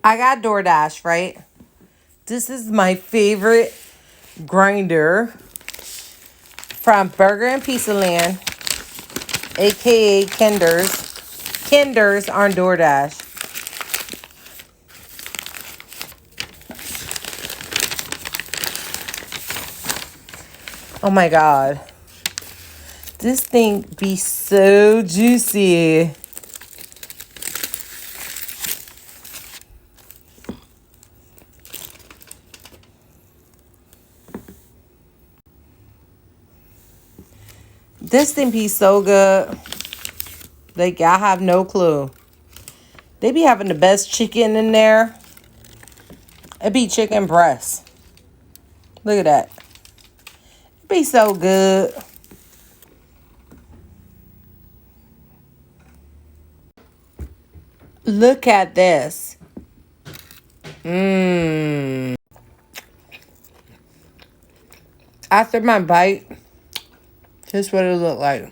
I got DoorDash, right? This is my favorite grinder from Burger and Pizza Land, aka Kinder's. Kinder's on DoorDash. Oh my god. This thing be so juicy. This thing be so good. Like, I have no clue. They be having the best chicken in there. It be chicken breast. Look at that. It be so good. Look at this. Mmm. After my bite, here's what it looked like.